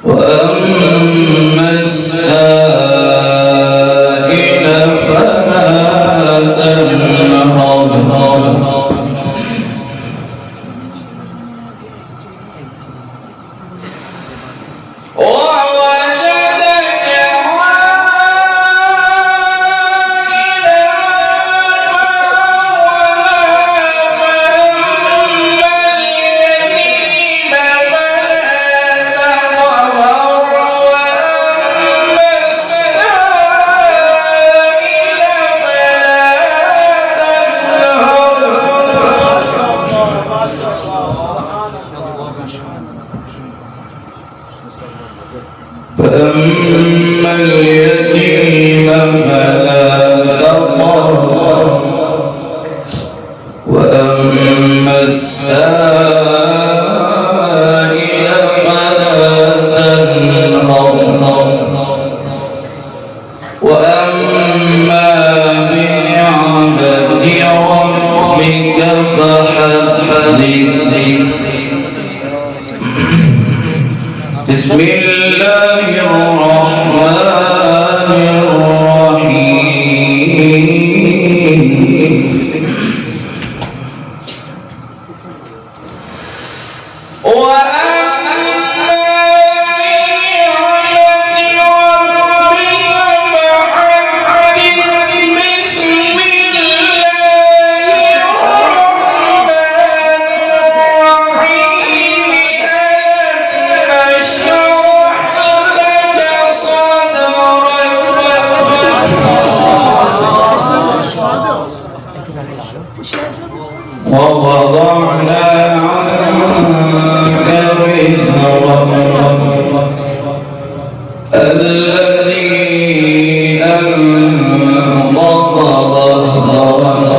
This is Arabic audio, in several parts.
وأما السائل فلا تنهر فأما اليتيم فلا تقهر وأما السائل فلا تنهر وأما بنعمة ربك فحدث. بسم الله الرحمن الرحيم. ووضعنا عنك وزرك الذي أنقض ظهرك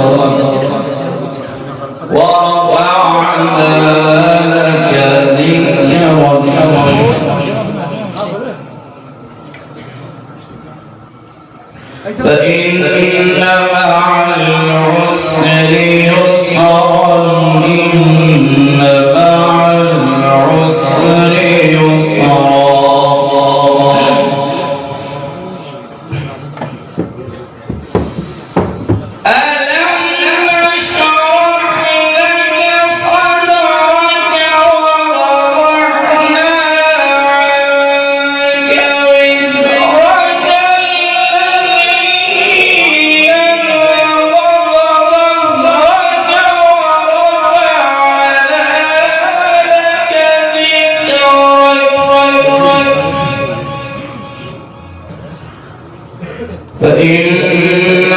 ورفعنا لك ذكرك فإن مع العسر يسرا إن مع العسر يسرا فإن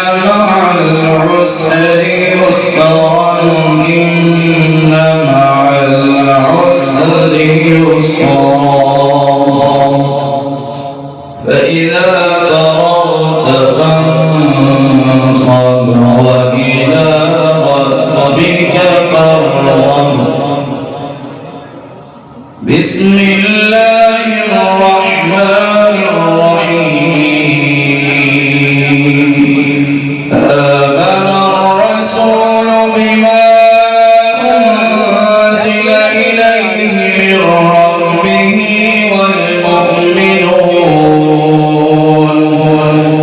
مع العسر يسرا إن مع العسر يسرا فإذا فرغت فانصب وإلى ربك فارغب. بسم الله الرحمن الرحيم. آمن الرسول بما أنزل إليه من ربه والمؤمنون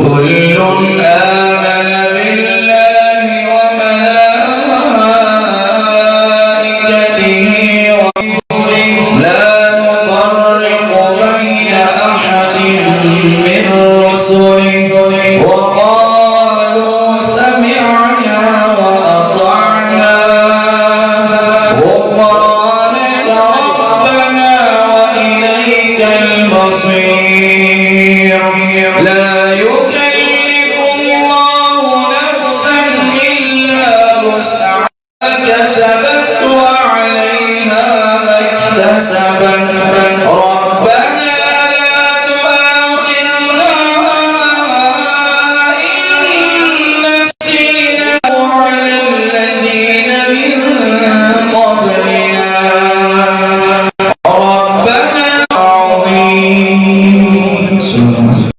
كل آمن بالله وملائكته ورسله لا نفرق بين أحد من رسله وقالوا سمعنا وأطعنا غفرانك ربنا وإليك المصير. لا يكلف الله نفسا إلا وسعها كسبت وعليها ما اكتسبت.